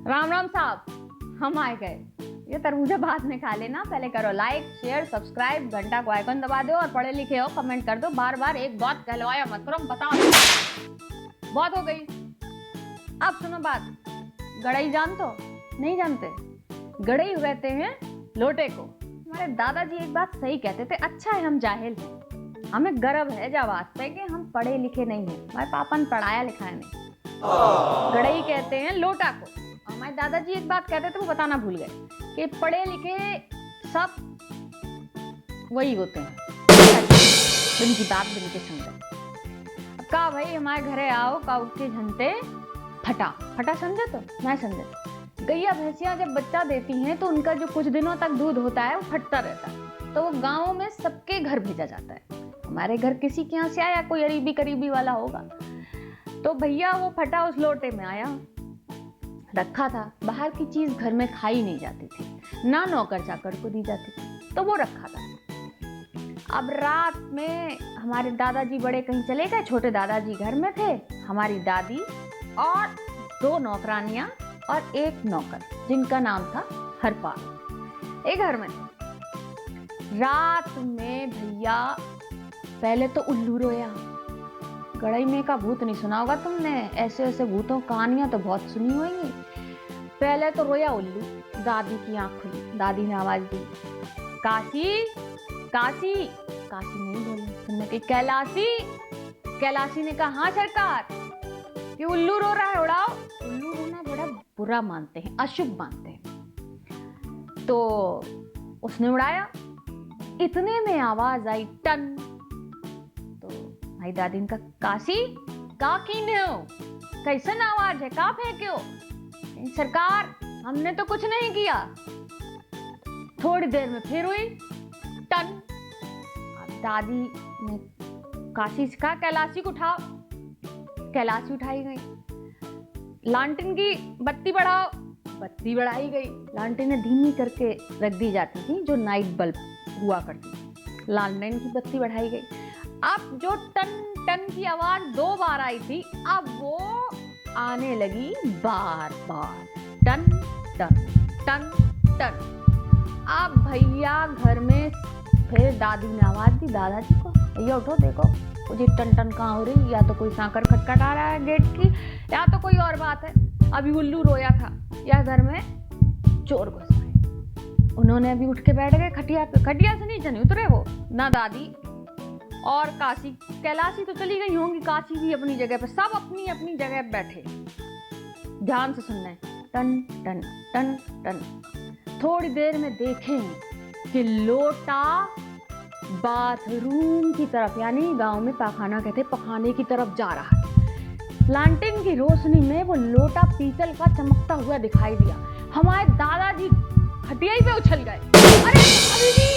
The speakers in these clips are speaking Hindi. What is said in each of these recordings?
राम राम साहब, हम आए गए। ये तरबूजा बाद में खा लेना, पहले करो लाइक शेयर सब्सक्राइब, घंटा को आइकन दबा दो और पढ़े लिखे हो कमेंट कर दो। बार बार एक बात कहलवाया मत करो, बताओ बहुत हो गई। अब सुनो बात, गड़ई जानते हो? नहीं जानते? गड़ई कहते हैं लोटे को। हमारे दादाजी एक बात सही कहते थे, अच्छा है हम जाहिल हैं, हमें गर्व है जवाब पे कि हम पढ़े लिखे नहीं हैं। हमारे पापा ने पढ़ाया लिखाया नहीं। गड़ई कहते हैं लोटा को। हमारे दादाजी एक बात कहते थे, वो बताना भूल गए कि पढ़े लिखे सब वही होते हैं, बिन की बात बिन के समझे। का भाई हमारे घरे आओ, का उठ के झनते फटा फटा, समझे तो मैं समझे। गैया भैंसियां जब बच्चा देती हैं तो उनका जो कुछ दिनों तक दूध होता है वो फटता रहता है, तो वो गाँव में सबके घर भेजा जाता है। हमारे घर किसी के यहाँ से आया, कोई अरीबी करीबी वाला होगा, तो भैया वो फटा उस लोटे में आया, रखा था। बाहर की चीज घर में खाई नहीं जाती थी, ना नौकर चाकर को दी जाती थी, तो वो रखा था। अब रात में हमारे दादाजी बड़े कहीं चले गए, छोटे दादाजी घर में थे, हमारी दादी और दो नौकरानियां और एक नौकर जिनका नाम था हरपाल, एक घर में थे। रात में भैया पहले तो उल्लू रोया। गड़ई में का भूत नहीं सुना होगा तुमने, ऐसे ऐसे भूतों कहानियां तो बहुत सुनी होंगी। पहले तो रोया उल्लू, दादी की आंख खुली, दादी ने आवाज दी, काशी काशी। काशी नहीं बोली, तुमने कही कैलाशी। कैलाशी ने कहा हाँ सरकार, कि उल्लू रो रहा है, उड़ाओ। उल्लू रोना बड़ा बुरा मानते हैं, अशुभ मानते हैं, तो उसने उड़ाया। इतने में आवाज आई टन, भाई दादी ने कहा काशी का कीने हो, कैसन आवाज है, का फेंके हो? सरकार हमने तो कुछ नहीं किया। थोड़ी देर में फिर हुई टन। अब दादी ने काशी से कहा कैलाशी को उठाओ। कैलाशी उठाई गई। लालटेन की बत्ती बढ़ाओ, बत्ती बढ़ाई गई। लालटेन धीमी करके रख दी जाती थी, जो नाइट बल्ब हुआ करती थी। लालटेन की बत्ती बढ़ाई गई। अब जो टन टन की आवाज 2 बार आई थी, अब वो आने लगी बार बार, टन टन टन टन। अब भैया घर में फिर दादी ने आवाज दी दादाजी को, भैया उठो देखो मुझे टन टन कहाँ हो रही, या तो कोई सांकर खटखटा रहा है गेट की, या तो कोई और बात है। अभी उल्लू रोया था या घर में चोर घुस आए। उन्होंने अभी उठ के बैठ गए खटिया पे। खटिया से नीचे नहीं उतरे वो, ना दादी और काशी। कैलाशी तो चली गई होंगी, काशी भी अपनी जगह पे, सब अपनी अपनी जगह बैठे ध्यान से सुनना है। टन टन टन टन। थोड़ी देर में देखें कि लोटा बाथरूम की तरफ, यानी गांव में पाखाना कहते, पखाने की तरफ जा रहा है। लालटेन की रोशनी में वो लोटा पीतल का चमकता हुआ दिखाई दिया। हमारे दादाजी खटिया पे उछल गए। अरे अभी भी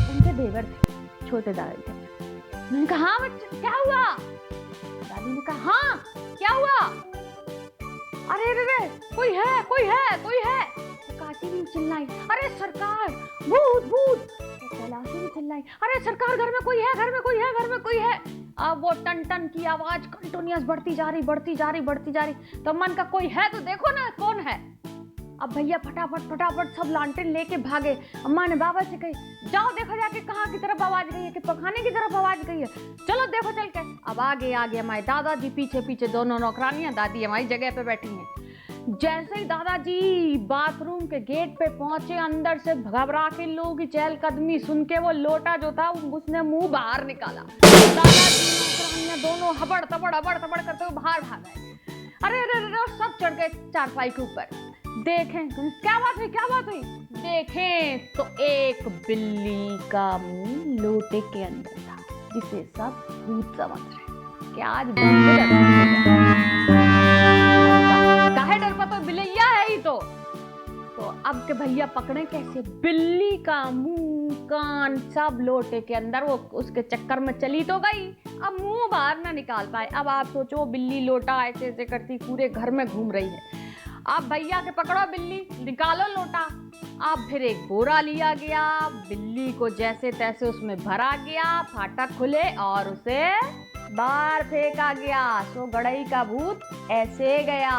उनके देवर थे, छोटे दादाजी। मैंने कहा हाँ बच्चे क्या हुआ? दादी ने कहा हाँ क्या हुआ? अरे रे रे कोई है कोई है कोई है। तो काशी भी चिल्लाई अरे सरकार भूत भूत। तो कैलाशी भी चिल्लाई अरे सरकार घर में कोई है, घर में कोई है, घर में कोई है। अब वो टन टन की आवाज कंटिन्यूअस बढ़ती जा रही बढ़ती जा रही बढ़ती जा रही। तो मन का कोई है तो देखो ना कौन है। अब भैया फटाफट फटाफट सब लालटेन लेके भागे। अम्मा ने बाबा से कही जाओ देखो जाके कहाँ की तरफ आवाज गई है, कि पखाने की तरफ आवाज गई है, चलो देखो चल के। अब आगे आगे हमारे दादाजी, पीछे पीछे दोनों नौकरानियां, दादी हमारी जगह पे बैठी हैं। जैसे ही दादाजी बाथरूम के गेट पे पहुंचे, अंदर से घबरा के लोगों की चहलकदमी सुन के वो लोटा जो था उसने मुंह बाहर निकाला। दादाजी नौकरानियां दोनों हबड़ तबड़ करते हुए बाहर भाग गए। अरे अरे सब चढ़ गए चारपाई के ऊपर। देखें क्या बात हुई, क्या बात हुई? देखें तो एक बिल्ली का मुंह लोटे के अंदर था, जिसे सब भूत समझ रहे कि आज काहे डर पा, तो बिलैया है ही तो अब के भैया पकड़े कैसे? बिल्ली का मुंह कान सब लोटे के अंदर। वो उसके चक्कर में चली तो गई, अब मुंह बाहर ना निकाल पाए। अब आप सोचो बिल्ली लोटा ऐसे ऐसे करती पूरे घर में घूम रही है। अब भैया के पकड़ो बिल्ली, निकालो लोटा। अब फिर एक बोरा लिया गया, बिल्ली को जैसे तैसे उसमें भरा गया, फाटक खुले और उसे बाहर फेंका गया। सो गड़ई का भूत ऐसे गया।